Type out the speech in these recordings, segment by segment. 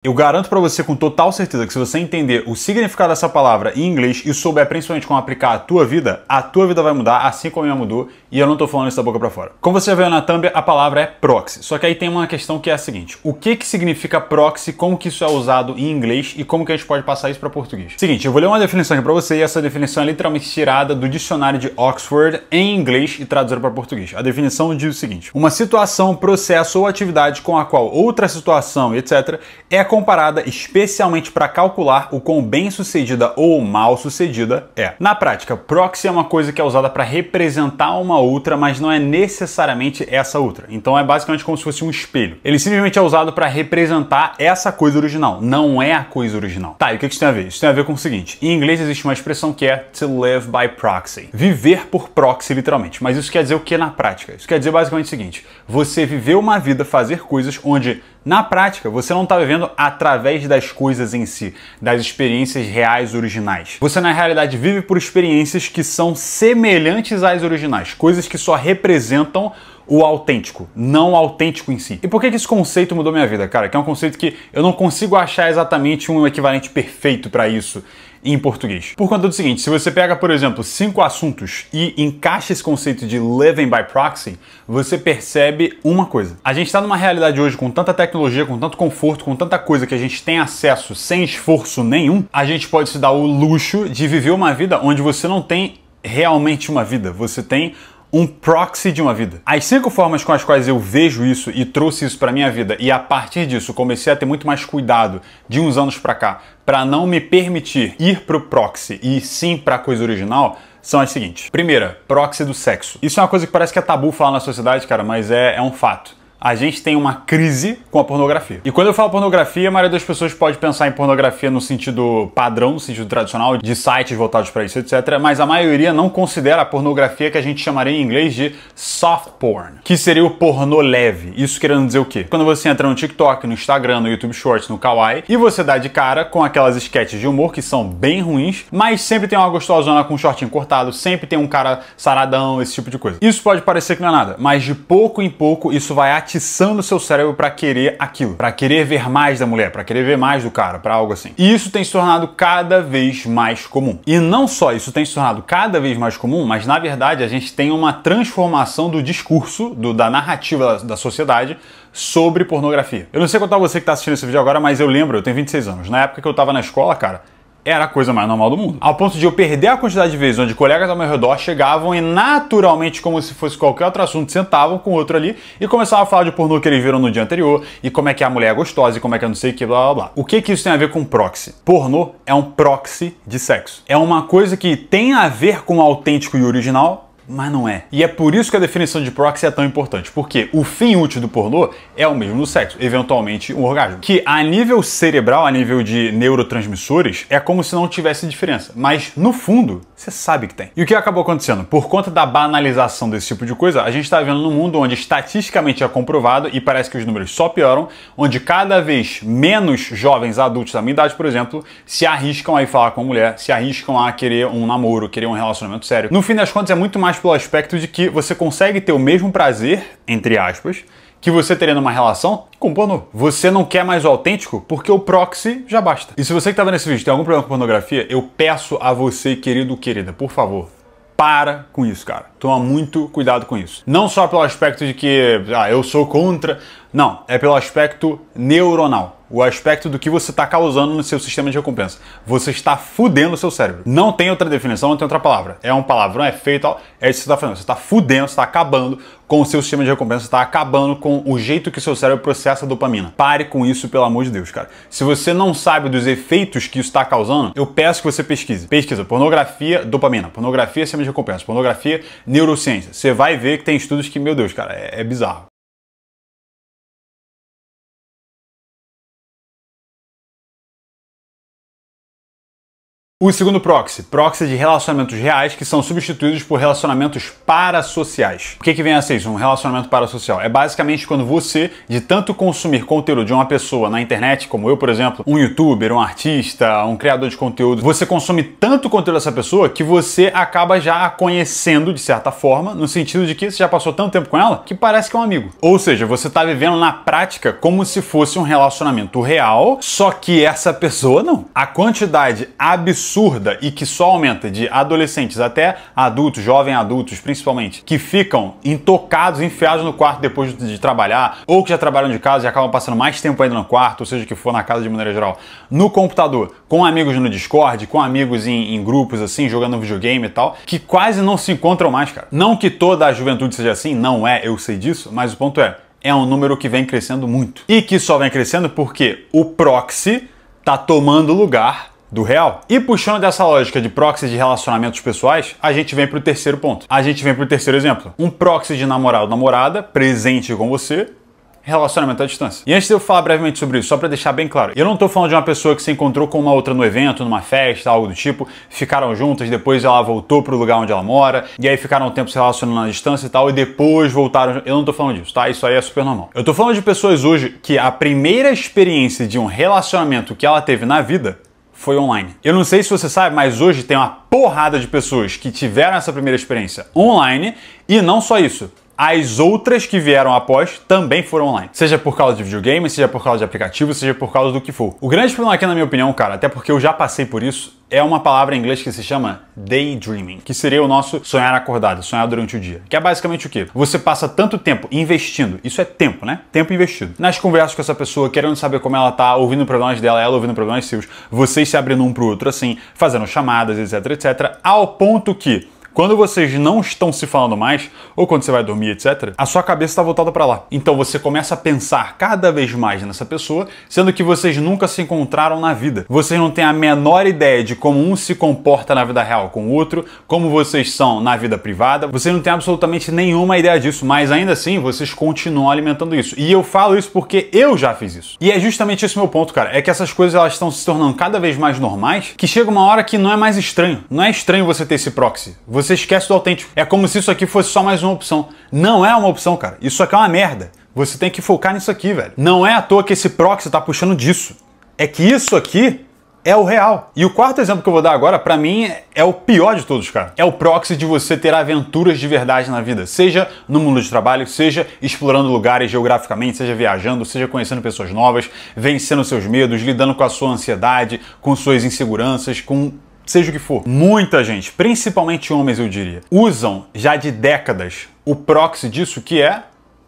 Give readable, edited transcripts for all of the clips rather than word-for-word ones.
Eu garanto pra você com total certeza que se você entender o significado dessa palavra em inglês e souber principalmente como aplicar a tua vida vai mudar, assim como a minha mudou, e eu não tô falando isso da boca pra fora. Como você já viu na thumb, a palavra é proxy. Só que aí tem uma questão que é a seguinte: o que significa proxy, como que isso é usado em inglês e como que a gente pode passar isso pra português? Seguinte, eu vou ler uma definição aqui pra você e essa definição é literalmente tirada do dicionário de Oxford em inglês e traduzida pra português. A definição diz o seguinte: uma situação, processo ou atividade com a qual outra situação, etc., é comparada especialmente para calcular o quão bem-sucedida ou mal-sucedida é. Na prática, proxy é uma coisa que é usada para representar uma outra, mas não é necessariamente essa outra. Então é basicamente como se fosse um espelho. Ele simplesmente é usado para representar essa coisa original, não é a coisa original. Tá, e o que isso tem a ver? Isso tem a ver com o seguinte: em inglês existe uma expressão que é to live by proxy. Viver por proxy, literalmente. Mas isso quer dizer o que na prática? Isso quer dizer basicamente o seguinte: você viver uma vida, fazer coisas onde na prática, você não está vivendo através das coisas em si, das experiências reais originais. Você, na realidade, vive por experiências que são semelhantes às originais, coisas que só representam o autêntico, não o autêntico em si. E por que esse conceito mudou minha vida, cara? Que é um conceito que eu não consigo achar exatamente um equivalente perfeito para isso em português. Por conta do seguinte: se você pega, por exemplo, 5 assuntos e encaixa esse conceito de living by proxy, você percebe uma coisa. A gente está numa realidade hoje com tanta tecnologia, com tanto conforto, com tanta coisa que a gente tem acesso sem esforço nenhum, a gente pode se dar o luxo de viver uma vida onde você não tem realmente uma vida, você tem um proxy de uma vida. As 5 formas com as quais eu vejo isso e trouxe isso para minha vida, e a partir disso comecei a ter muito mais cuidado de uns anos para cá, para não me permitir ir pro proxy e sim para a coisa original, são as seguintes. Primeira, proxy do sexo. Isso é uma coisa que parece que é tabu falar na sociedade, cara, mas é um fato. A gente tem uma crise com a pornografia. E quando eu falo pornografia, a maioria das pessoas pode pensar em pornografia no sentido padrão, no sentido tradicional, de sites voltados para isso, etc. Mas a maioria não considera a pornografia que a gente chamaria em inglês de soft porn, que seria o pornô leve. Isso querendo dizer o quê? Quando você entra no TikTok, no Instagram, no YouTube Shorts, no Kawaii, e você dá de cara com aquelas sketches de humor que são bem ruins, mas sempre tem uma gostosona com um shortinho cortado, sempre tem um cara saradão, esse tipo de coisa. Isso pode parecer que não é nada, mas de pouco em pouco isso vai atiçando o seu cérebro para querer aquilo, para querer ver mais da mulher, para querer ver mais do cara, para algo assim. E isso tem se tornado cada vez mais comum. E não só isso tem se tornado cada vez mais comum, mas na verdade a gente tem uma transformação do discurso, da narrativa da sociedade sobre pornografia. Eu não sei quanto a você que está assistindo esse vídeo agora, mas eu lembro, eu tenho 26 anos. Na época que eu estava na escola, cara, era a coisa mais normal do mundo. Ao ponto de eu perder a quantidade de vezes onde colegas ao meu redor chegavam e naturalmente, como se fosse qualquer outro assunto, sentavam com o outro ali e começavam a falar de pornô que eles viram no dia anterior e como é que a mulher é gostosa e como é que eu não sei o que, blá blá blá. O que isso tem a ver com proxy? Pornô é um proxy de sexo. É uma coisa que tem a ver com o autêntico e original, mas não é. E é por isso que a definição de proxy é tão importante, porque o fim útil do pornô é o mesmo do sexo, eventualmente um orgasmo. Que a nível cerebral, a nível de neurotransmissores, é como se não tivesse diferença, mas no fundo, você sabe que tem. E o que acabou acontecendo? Por conta da banalização desse tipo de coisa, a gente está vivendo num mundo onde estatisticamente é comprovado, e parece que os números só pioram, onde cada vez menos jovens adultos da minha idade, por exemplo, se arriscam a ir falar com a mulher, se arriscam a querer um namoro, querer um relacionamento sério. No fim das contas, é muito mais pelo aspecto de que você consegue ter o mesmo prazer, entre aspas, que você teria numa relação com pornô. Você não quer mais o autêntico porque o proxy já basta. E se você que tá vendo esse vídeo tem algum problema com pornografia, eu peço a você, querido ou querida, por favor, para com isso, cara. Toma muito cuidado com isso. Não só pelo aspecto de que eu sou contra. Não, é pelo aspecto neuronal. O aspecto do que você está causando no seu sistema de recompensa. Você está fudendo o seu cérebro. Não tem outra definição, não tem outra palavra. É um palavrão, é feio e tal. É isso que você está fazendo. Você está fudendo, você está acabando com o seu sistema de recompensa, você está acabando com o jeito que o seu cérebro processa a dopamina. Pare com isso, pelo amor de Deus, cara. Se você não sabe dos efeitos que isso está causando, eu peço que você pesquise. Pesquisa pornografia, dopamina. Pornografia, sistema de recompensa. Pornografia, neurociência. Você vai ver que tem estudos que, meu Deus, cara, é bizarro. O segundo proxy de relacionamentos reais que são substituídos por relacionamentos parasociais. O que vem a ser isso? Um relacionamento parasocial? É basicamente quando você, de tanto consumir conteúdo de uma pessoa na internet, como eu, por exemplo, um youtuber, um artista, um criador de conteúdo, você consome tanto conteúdo dessa pessoa que você acaba já a conhecendo de certa forma, no sentido de que você já passou tanto tempo com ela que parece que é um amigo. Ou seja, você está vivendo na prática como se fosse um relacionamento real, só que essa pessoa não. A quantidade absurda e que só aumenta de adolescentes até adultos, jovens adultos principalmente, que ficam intocados, enfiados no quarto depois de trabalhar, ou que já trabalham de casa e acabam passando mais tempo ainda no quarto, ou seja, que for na casa de maneira geral, no computador, com amigos no Discord, com amigos em grupos assim, jogando videogame e tal, que quase não se encontram mais, cara. Não que toda a juventude seja assim, não é, eu sei disso, mas o ponto é um número que vem crescendo muito. E que só vem crescendo porque o proxy tá tomando lugar do real. E puxando dessa lógica de proxy de relacionamentos pessoais, a gente vem pro terceiro ponto. A gente vem pro terceiro exemplo. Um proxy de namorado ou namorada, presente com você, relacionamento à distância. E antes de eu falar brevemente sobre isso, só pra deixar bem claro, eu não tô falando de uma pessoa que se encontrou com uma outra no evento, numa festa, algo do tipo, ficaram juntas, depois ela voltou pro lugar onde ela mora, e aí ficaram um tempo se relacionando à distância e tal, e depois voltaram. Eu não tô falando disso, tá? Isso aí é super normal. Eu tô falando de pessoas hoje que a primeira experiência de um relacionamento que ela teve na vida foi online. Eu não sei se você sabe, mas hoje tem uma porrada de pessoas que tiveram essa primeira experiência online, e não só isso. As outras que vieram após também foram online. Seja por causa de videogame, seja por causa de aplicativo, seja por causa do que for. O grande problema aqui, na minha opinião, cara, até porque eu já passei por isso, é uma palavra em inglês que se chama daydreaming, que seria o nosso sonhar acordado, sonhar durante o dia. Que é basicamente o quê? Você passa tanto tempo investindo, isso é tempo, né? Tempo investido. Nas conversas com essa pessoa, querendo saber como ela tá, ouvindo problemas dela, ela ouvindo problemas seus, vocês se abrindo um pro outro assim, fazendo chamadas, etc, etc, ao ponto que quando vocês não estão se falando mais, ou quando você vai dormir, etc., a sua cabeça está voltada para lá. Então você começa a pensar cada vez mais nessa pessoa, sendo que vocês nunca se encontraram na vida. Vocês não têm a menor ideia de como um se comporta na vida real com o outro, como vocês são na vida privada. Vocês não têm absolutamente nenhuma ideia disso, mas ainda assim vocês continuam alimentando isso. E eu falo isso porque eu já fiz isso. E é justamente esse o meu ponto, cara. É que essas coisas elas estão se tornando cada vez mais normais, que chega uma hora que não é mais estranho. Não é estranho você ter esse proxy. Você esquece do autêntico. É como se isso aqui fosse só mais uma opção. Não é uma opção, cara. Isso aqui é uma merda. Você tem que focar nisso aqui, velho. Não é à toa que esse proxy tá puxando disso. É que isso aqui é o real. E o quarto exemplo que eu vou dar agora, pra mim, é o pior de todos, cara. É o proxy de você ter aventuras de verdade na vida. Seja no mundo de trabalho, seja explorando lugares geograficamente, seja viajando, seja conhecendo pessoas novas, vencendo seus medos, lidando com a sua ansiedade, com suas inseguranças, com seja o que for. Muita gente, principalmente homens eu diria, usam já de décadas o proxy disso que é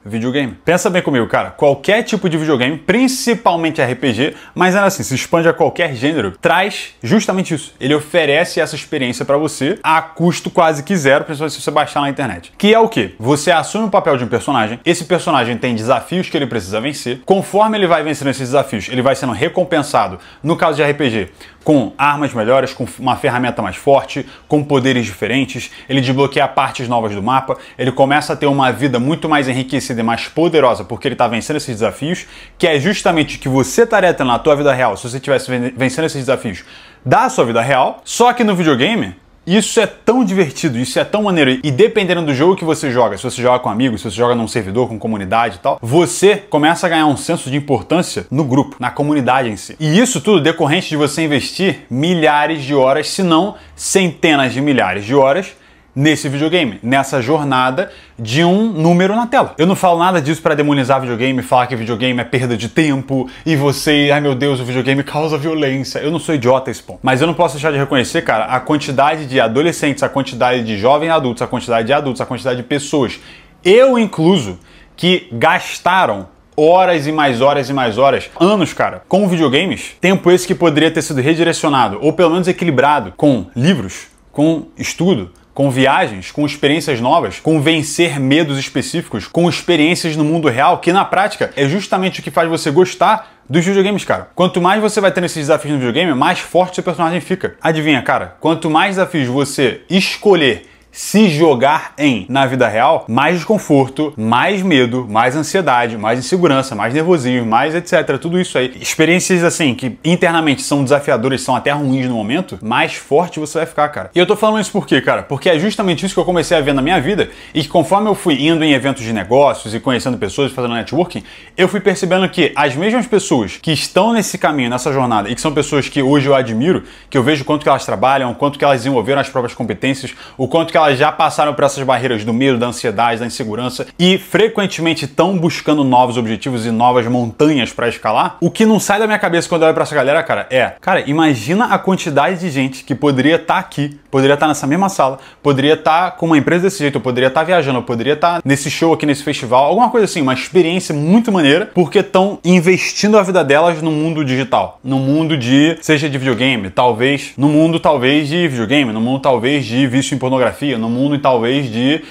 videogame. Pensa bem comigo, cara. Qualquer tipo de videogame, principalmente RPG, mas ainda assim, se expande a qualquer gênero, traz justamente isso. Ele oferece essa experiência pra você a custo quase que zero, principalmente se você baixar na internet. Que é o quê? Você assume o papel de um personagem, esse personagem tem desafios que ele precisa vencer. Conforme ele vai vencendo esses desafios, ele vai sendo recompensado, no caso de RPG, com armas melhores, com uma ferramenta mais forte, com poderes diferentes, ele desbloqueia partes novas do mapa, ele começa a ter uma vida muito mais enriquecida e mais poderosa porque ele está vencendo esses desafios, que é justamente o que você estaria tendo na tua vida real se você estivesse vencendo esses desafios da sua vida real, só que no videogame isso é tão divertido, isso é tão maneiro, e dependendo do jogo que você joga, se você joga com amigos, se você joga num servidor, com comunidade e tal, você começa a ganhar um senso de importância no grupo, na comunidade em si. E isso tudo decorrente de você investir milhares de horas, se não centenas de milhares de horas, nesse videogame, nessa jornada de um número na tela. Eu não falo nada disso para demonizar videogame, falar que videogame é perda de tempo e você, ai meu Deus, o videogame causa violência. Eu não sou idiota a esse ponto. Mas eu não posso deixar de reconhecer, cara, a quantidade de adolescentes, a quantidade de jovens adultos, a quantidade de adultos, a quantidade de pessoas, eu incluso, que gastaram horas e mais horas e mais horas, anos, cara, com videogames, tempo esse que poderia ter sido redirecionado, ou pelo menos equilibrado, com livros, com estudo, com viagens, com experiências novas, com vencer medos específicos, com experiências no mundo real, que na prática é justamente o que faz você gostar dos videogames, cara. Quanto mais você vai tendo esses desafios no videogame, mais forte seu personagem fica. Adivinha, cara? Quanto mais desafios você escolher se jogar em, na vida real, mais desconforto, mais medo, mais ansiedade, mais insegurança, mais nervosismo, mais etc. Tudo isso aí. Experiências assim, que internamente são desafiadoras, são até ruins no momento, mais forte você vai ficar, cara. E eu tô falando isso por quê, cara? Porque é justamente isso que eu comecei a ver na minha vida e que conforme eu fui indo em eventos de negócios e conhecendo pessoas, fazendo networking, eu fui percebendo que as mesmas pessoas que estão nesse caminho, nessa jornada, e que são pessoas que hoje eu admiro, que eu vejo o quanto que elas trabalham, o quanto que elas desenvolveram as próprias competências, o quanto que elas já passaram por essas barreiras do medo, da ansiedade, da insegurança e frequentemente estão buscando novos objetivos e novas montanhas para escalar. O que não sai da minha cabeça quando eu olho para essa galera, cara, imagina a quantidade de gente que poderia estar aqui, poderia estar nessa mesma sala, poderia estar com uma empresa desse jeito, eu poderia estar viajando, eu poderia estar nesse show aqui, nesse festival, alguma coisa assim, uma experiência muito maneira, porque estão investindo a vida delas no mundo digital, no mundo seja de videogame, talvez, no mundo talvez de videogame, no mundo talvez de vício em pornografia, no mundo talvez de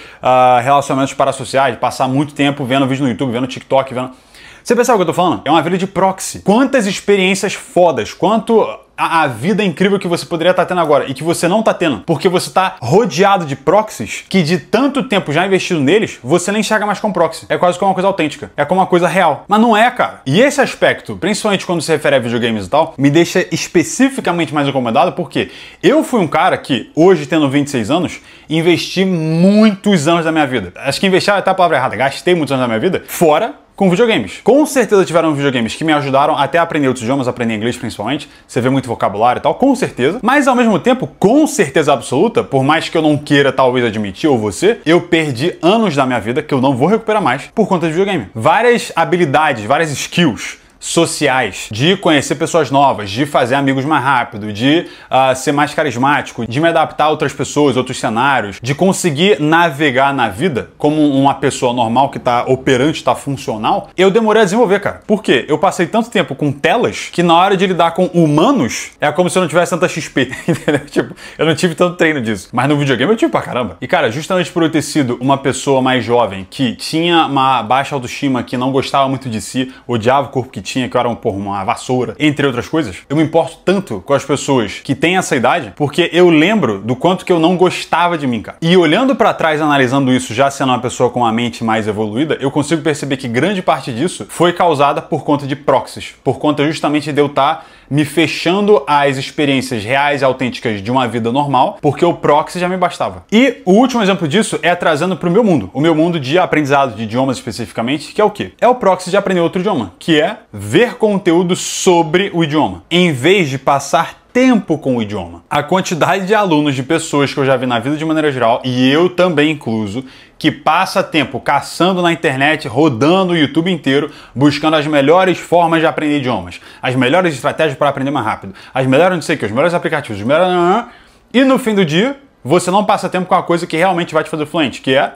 relacionamentos parasociais, passar muito tempo vendo vídeo no YouTube, vendo TikTok, vendo... Você percebe o que eu tô falando? É uma vida de proxy. Quantas experiências fodas, quanto a vida incrível que você poderia estar tendo agora e que você não tá tendo, porque você tá rodeado de proxies que de tanto tempo já investido neles, você nem enxerga mais como proxy. É quase como uma coisa autêntica. É como uma coisa real. Mas não é, cara. E esse aspecto, principalmente quando se refere a videogames e tal, me deixa especificamente mais incomodado porque eu fui um cara que, hoje tendo 26 anos, investi muitos anos da minha vida. Acho que investir é até a palavra errada. Gastei muitos anos da minha vida fora com videogames. Com certeza tiveram videogames que me ajudaram até a aprender outros idiomas, aprender inglês principalmente, você vê muito vocabulário e tal, com certeza. Mas ao mesmo tempo, com certeza absoluta, por mais que eu não queira talvez admitir, ou você, eu perdi anos da minha vida que eu não vou recuperar mais por conta de videogame. Várias habilidades, várias skills sociais, de conhecer pessoas novas, de fazer amigos mais rápido, de ser mais carismático, de me adaptar a outras pessoas, outros cenários, de conseguir navegar na vida como uma pessoa normal que tá operante, tá funcional, eu demorei a desenvolver, cara. Por quê? Eu passei tanto tempo com telas que na hora de lidar com humanos, é como se eu não tivesse tanta XP, entendeu? Tipo, eu não tive tanto treino disso. Mas no videogame eu tive pra caramba. E cara, justamente por eu ter sido uma pessoa mais jovem, que tinha uma baixa autoestima, que não gostava muito de si, odiava o corpo que tinha, que eu era uma vassoura, entre outras coisas, eu me importo tanto com as pessoas que têm essa idade, porque eu lembro do quanto que eu não gostava de mim, cara. E olhando pra trás, analisando isso, já sendo uma pessoa com uma mente mais evoluída, eu consigo perceber que grande parte disso foi causada por conta de proxies, por conta justamente de eu estar me fechando às experiências reais e autênticas de uma vida normal, porque o proxy já me bastava. E o último exemplo disso é trazendo para o meu mundo. O meu mundo de aprendizado de idiomas especificamente, que é o quê? É o proxy de aprender outro idioma, que é ver conteúdo sobre o idioma, em vez de passar tempo com o idioma. A quantidade de alunos, de pessoas que eu já vi na vida de maneira geral, e eu também incluso, que passa tempo caçando na internet, rodando o YouTube inteiro, buscando as melhores formas de aprender idiomas, as melhores estratégias para aprender mais rápido, as melhores não sei o que, os melhores aplicativos, os melhores... E no fim do dia, você não passa tempo com a coisa que realmente vai te fazer fluente, que é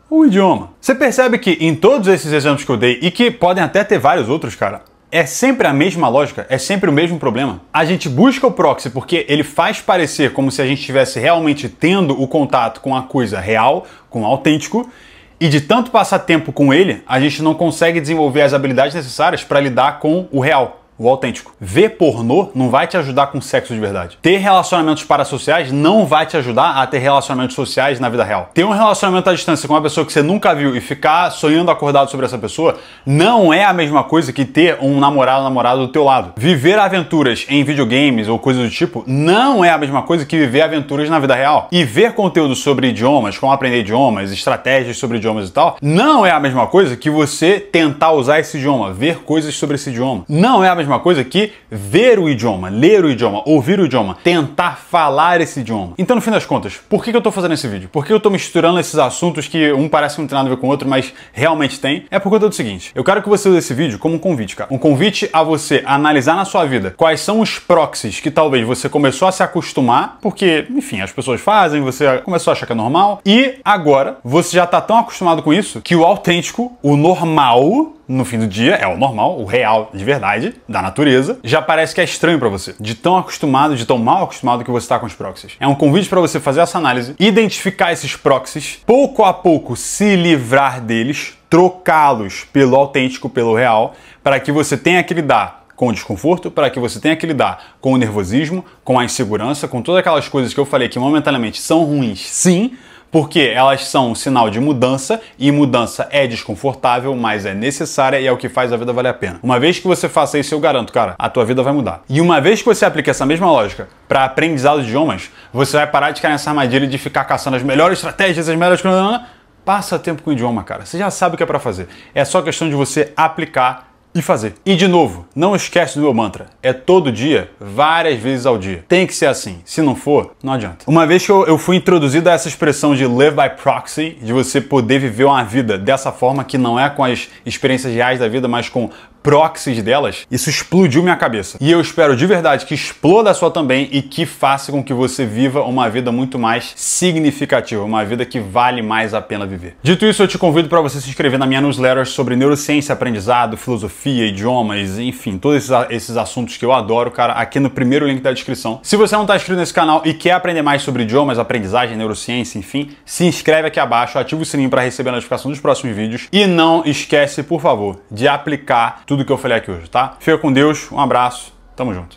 o idioma. Você percebe que em todos esses exemplos que eu dei, e que podem até ter vários outros, cara, é sempre a mesma lógica, é sempre o mesmo problema. A gente busca o proxy porque ele faz parecer como se a gente estivesse realmente tendo o contato com a coisa real, com o autêntico, e de tanto passar tempo com ele, a gente não consegue desenvolver as habilidades necessárias para lidar com o real, o autêntico. Ver pornô não vai te ajudar com sexo de verdade. Ter relacionamentos parasociais não vai te ajudar a ter relacionamentos sociais na vida real. Ter um relacionamento à distância com uma pessoa que você nunca viu e ficar sonhando acordado sobre essa pessoa não é a mesma coisa que ter um namorado ou namorada do teu lado. Viver aventuras em videogames ou coisas do tipo não é a mesma coisa que viver aventuras na vida real. E ver conteúdo sobre idiomas, como aprender idiomas, estratégias sobre idiomas e tal, não é a mesma coisa que você tentar usar esse idioma, ver coisas sobre esse idioma. Não é a mesma coisa que ver o idioma, ler o idioma, ouvir o idioma, tentar falar esse idioma. Então, no fim das contas, por que eu tô fazendo esse vídeo? Por que eu tô misturando esses assuntos que um parece que não tem nada a ver com o outro, mas realmente tem? É por conta do seguinte, eu quero que você use esse vídeo como um convite, cara. Um convite a você analisar na sua vida quais são os proxies que talvez você começou a se acostumar, porque, enfim, as pessoas fazem, você começou a achar que é normal, e agora você já tá tão acostumado com isso que o autêntico, o normal, no fim do dia, é o normal, o real de verdade, da natureza, já parece que é estranho pra você. De tão acostumado, de tão mal acostumado que você tá com os proxies. É um convite pra você fazer essa análise, identificar esses proxies, pouco a pouco se livrar deles, trocá-los pelo autêntico, pelo real, para que você tenha que lidar com o desconforto, para que você tenha que lidar com o nervosismo, com a insegurança, com todas aquelas coisas que eu falei que momentaneamente são ruins, sim, Porque elas são um sinal de mudança, e mudança é desconfortável, mas é necessária e é o que faz a vida valer a pena. Uma vez que você faça isso, eu garanto, cara, a tua vida vai mudar. E uma vez que você aplica essa mesma lógica para aprendizado de idiomas, você vai parar de cair nessa armadilha de ficar caçando as melhores estratégias, as melhores... Passa tempo com o idioma, cara. Você já sabe o que é para fazer. É só questão de você aplicar e fazer. E de novo, não esquece do meu mantra. É todo dia, várias vezes ao dia. Tem que ser assim. Se não for, não adianta. Uma vez que eu fui introduzido a essa expressão de live by proxy, de você poder viver uma vida dessa forma, que não é com as experiências reais da vida, mas com proxies delas, isso explodiu minha cabeça. E eu espero de verdade que exploda a sua também e que faça com que você viva uma vida muito mais significativa, uma vida que vale mais a pena viver. Dito isso, eu te convido para você se inscrever na minha newsletter sobre neurociência, aprendizado, filosofia, idiomas, enfim, todos esses assuntos que eu adoro, cara, aqui no primeiro link da descrição. Se você não está inscrito nesse canal e quer aprender mais sobre idiomas, aprendizagem, neurociência, enfim, se inscreve aqui abaixo, ativa o sininho para receber a notificação dos próximos vídeos e não esquece, por favor, de aplicar tudo que eu falei aqui hoje, tá? Fica com Deus, um abraço, tamo junto.